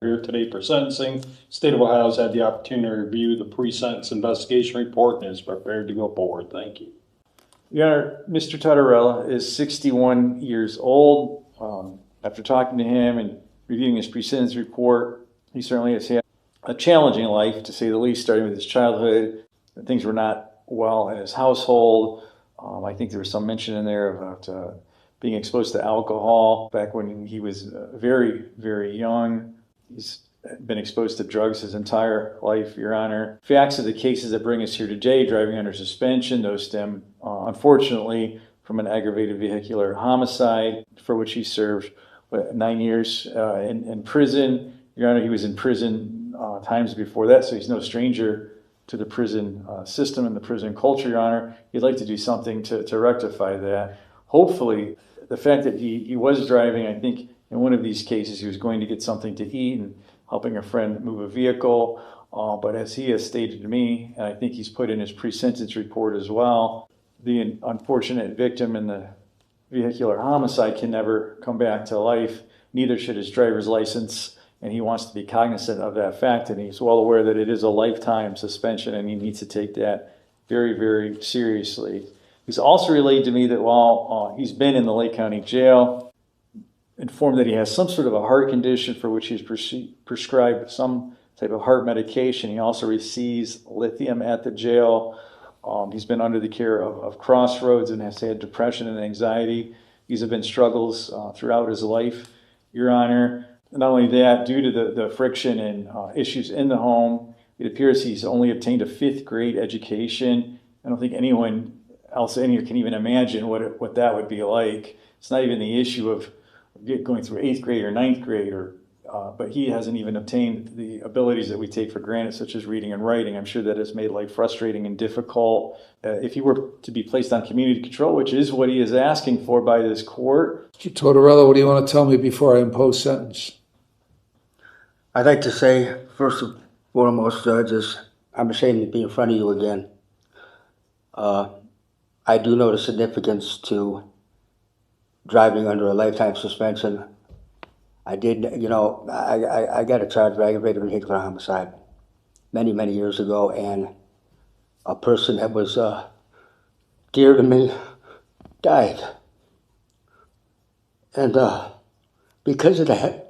Here today for sentencing. State of Ohio has had the opportunity to review the pre-sentence investigation report and is prepared to go forward. Thank you. Your Honor, Mr. Tottarella is 61 years old. After talking to him and reviewing his pre-sentence report, he certainly has had a challenging life, to say the least, starting with his childhood. Things were not well in his household. I think there was some mention in there about being exposed to alcohol back when he was very, very young. He's been exposed to drugs his entire life, Your Honor. Facts of the cases that bring us here today, driving under suspension, those stem, unfortunately, from an aggravated vehicular homicide for which he served 9 years in prison. Your Honor, he was in prison times before that, so he's no stranger to the prison system and the prison culture, Your Honor. He'd like to do something to rectify that. Hopefully, the fact that he was driving, I think in one of these cases he was going to get something to eat and helping a friend move a vehicle. But as he has stated to me, and I think he's put in his pre-sentence report as well, the unfortunate victim in the vehicular homicide can never come back to life. Neither should his driver's license, and he wants to be cognizant of that fact, and he's well aware that it is a lifetime suspension and he needs to take that very, very seriously. He's also relayed to me that while he's been in the Lake County Jail, informed that he has some sort of a heart condition for which he's prescribed some type of heart medication. He also receives lithium at the jail. He's been under the care of Crossroads and has had depression and anxiety. These have been struggles throughout his life, Your Honor. Not only that, due to the friction and issues in the home, it appears he's only obtained a 5th grade education. I don't think anyone else in here can even imagine what that would be like. It's not even the issue of going through 8th grade or 9th grade, but he hasn't even obtained the abilities that we take for granted, such as reading and writing. I'm sure that has made life frustrating and difficult. If he were to be placed on community control, which is what he is asking for by this court. Mr. Tottarella, what do you want to tell me before I impose sentence? I'd like to say, first and foremost, judges, I'm ashamed to be in front of you again. I do know the significance to driving under a lifetime suspension. I did, I got a charge of aggravated vehicular homicide many, many years ago, and a person that was dear to me died. And because of that,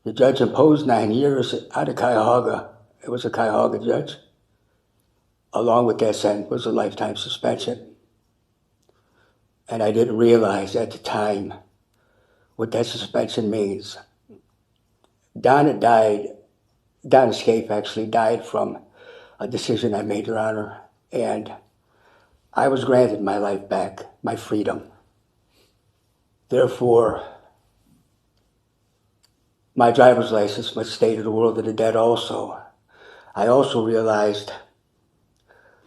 the judge imposed 9 years out of Cuyahoga. It was a Cuyahoga judge. Along with that sentence was a lifetime suspension. And I didn't realize at the time what that suspension means. Don Escape actually died from a decision I made, Your Honor, and I was granted my life back, my freedom. Therefore, my driver's license must stay to the world of the dead also. I also realized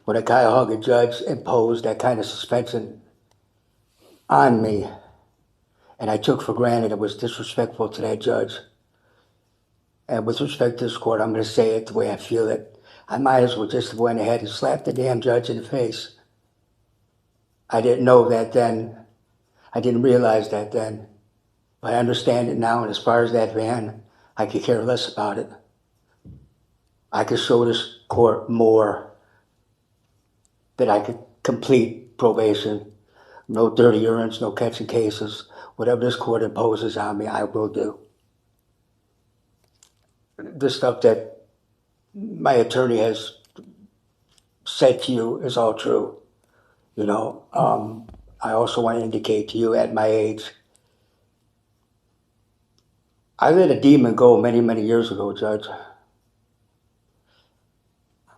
when a Cuyahoga judge imposed that kind of suspension on me, and I took for granted it was disrespectful to that judge. And with respect to this court, I'm going to say it the way I feel it. I might as well just have went ahead and slapped the damn judge in the face. I didn't know that then. I didn't realize that then. But I understand it now, and as far as that van, I could care less about it. I could show this court more that I could complete probation. No dirty urines, no catching cases. Whatever this court imposes on me, I will do. The stuff that my attorney has said to you is all true. I also want to indicate to you at my age, I let a demon go many, many years ago, Judge.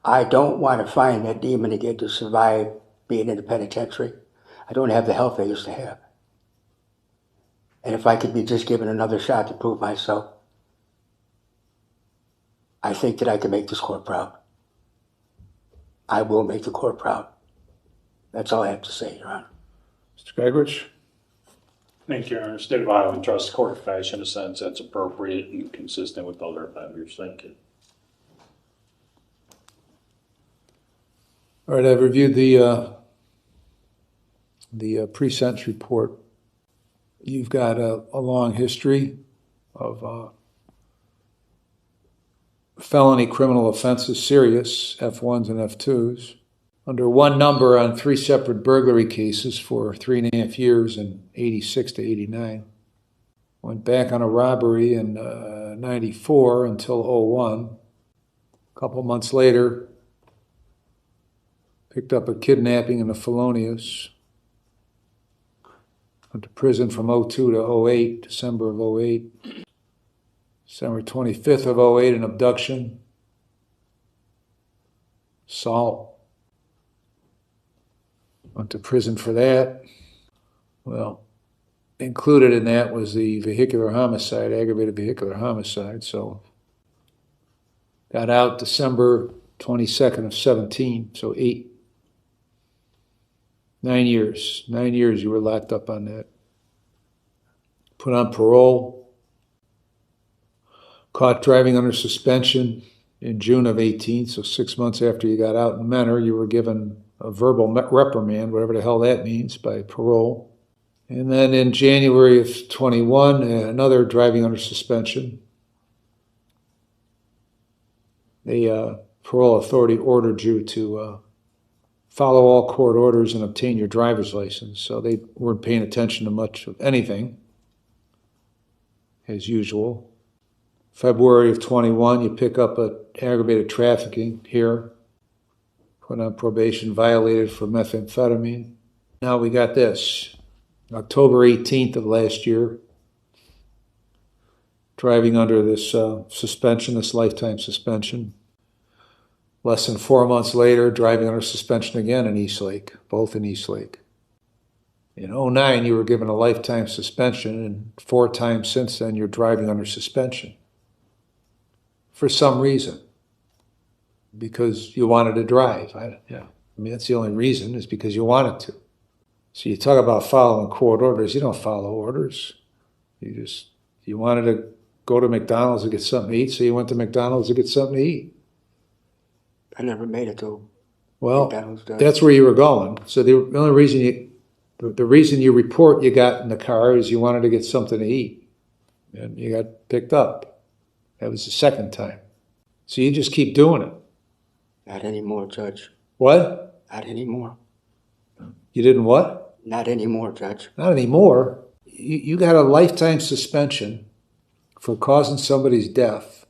I don't want to find that demon again to survive being in the penitentiary. I don't have the health I used to have. And if I could be just given another shot to prove myself, I think that I can make this court proud. I will make the court proud. That's all I have to say, Your Honor. Mr. Gagrich? Thank you, Your Honor. State of Ohio entrusts court to fashion a sentence that's appropriate and consistent with other offenders. Thank you. All right, I've reviewed the pre-sentence report. You've got a long history of felony criminal offenses, serious, F1s and F2s, under one number on 3 separate burglary cases for 3.5 years in 86 to 89. Went back on a robbery in 94 until 01. A couple months later, picked up a kidnapping and a felonious. Went to prison from 02 to 08, December of 08. December 25th of 08, an abduction. Assault. Went to prison for that. Well, included in that was the vehicular homicide, aggravated vehicular homicide. So got out December 22nd of 17, so 9 years. 9 years you were locked up on that. Put on parole. Caught driving under suspension in June of 18, so 6 months after you got out in Menor, you were given a verbal reprimand, whatever the hell that means, by parole. And then in January of 21, another driving under suspension. The parole authority ordered you to follow all court orders and obtain your driver's license. So they weren't paying attention to much of anything, as usual. February of 21, you pick up an aggravated trafficking here. Put on probation, violated for methamphetamine. Now we got this. October 18th of last year, driving under this suspension, this lifetime suspension. Less than 4 months later, driving under suspension again in Eastlake, both in Eastlake. In 09, you were given a lifetime suspension, and 4 times since then, you're driving under suspension. For some reason. Because you wanted to drive. I mean, that's the only reason, is because you wanted to. So you talk about following court orders. You don't follow orders. You wanted to go to McDonald's to get something to eat, so you went to McDonald's to get something to eat. I never made it to Well, McDonald's. that's where you were going. So the only reason the reason you report you got in the car is you wanted to get something to eat. And you got picked up. That was the second time. So you just keep doing it. Not anymore, Judge. What? Not anymore. You didn't what? Not anymore, Judge. Not anymore. You got a lifetime suspension for causing somebody's death,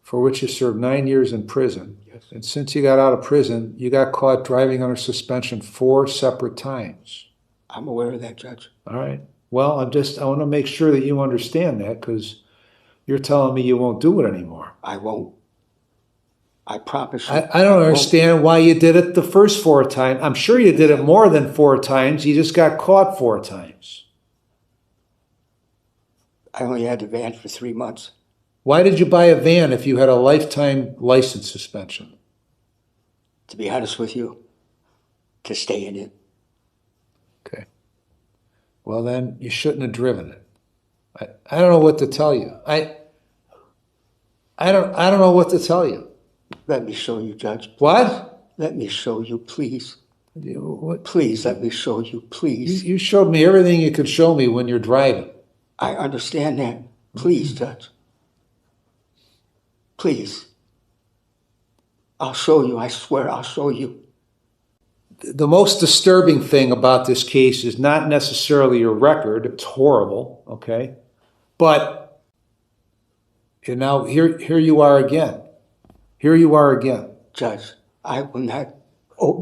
for which you served 9 years in prison. Yes. And since you got out of prison, you got caught driving under suspension 4 separate times. I'm aware of that, Judge. All right. Well, I want to make sure that you understand that, because you're telling me you won't do it anymore. I won't. I promise you. I don't understand why you did it the first 4 times. I'm sure you did it more than 4 times. You just got caught 4 times. I only had the van for 3 months. Why did you buy a van if you had a lifetime license suspension? To be honest with you, to stay in it. Okay. Well, then you shouldn't have driven it. I don't know what to tell you. I don't know what to tell you. Let me show you, Judge. What? Let me show you, please. What? Please, let me show you, please. You showed me everything you could show me when you're driving. I understand that. Please, Judge. Please. I'll show you. I swear I'll show you. The most disturbing thing about this case is not necessarily your record. It's horrible, okay? But now here you are again. Here you are again. Judge, I will not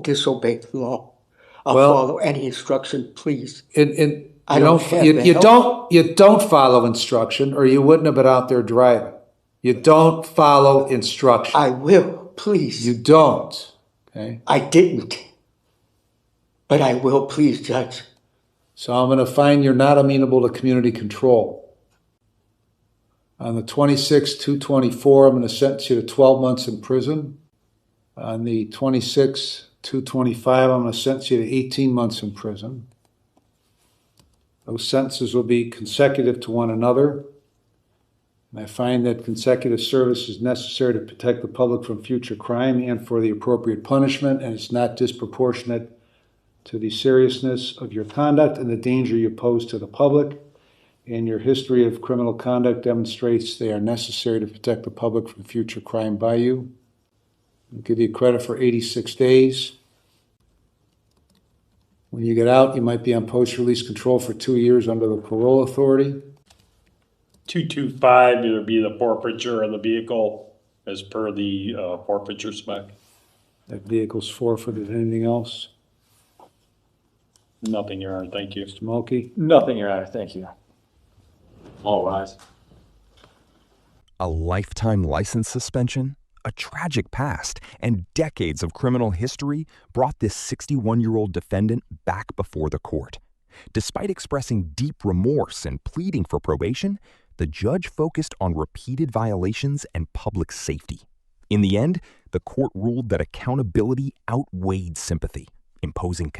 disobey the law. I'll Well, follow any instruction, please. You I don't have the help. don't follow instruction, or you wouldn't have been out there driving. You don't follow instruction. I will, please. You don't. Okay. I didn't. But I will, please, Judge. So I'm going to find you're not amenable to community control. On the 26/2/24, I'm going to sentence you to 12 months in prison. On the 26/2/25, I'm going to sentence you to 18 months in prison. Those sentences will be consecutive to one another. And I find that consecutive service is necessary to protect the public from future crime and for the appropriate punishment, and it's not disproportionate to the seriousness of your conduct and the danger you pose to the public. and your history of criminal conduct demonstrates they are necessary to protect the public from future crime by you. I'll give you credit for 86 days. When you get out, you might be on post-release control for 2 years under the parole authority. 225, it'll be the forfeiture of the vehicle as per the forfeiture spec. That vehicle's forfeited. Anything else? Nothing, Your Honor, thank you. Mr. Mulkey? Nothing, Your Honor. Thank you. All rise. A lifetime license suspension, a tragic past, and decades of criminal history brought this 61-year-old defendant back before the court. Despite expressing deep remorse and pleading for probation, the judge focused on repeated violations and public safety. In the end, the court ruled that accountability outweighed sympathy, imposing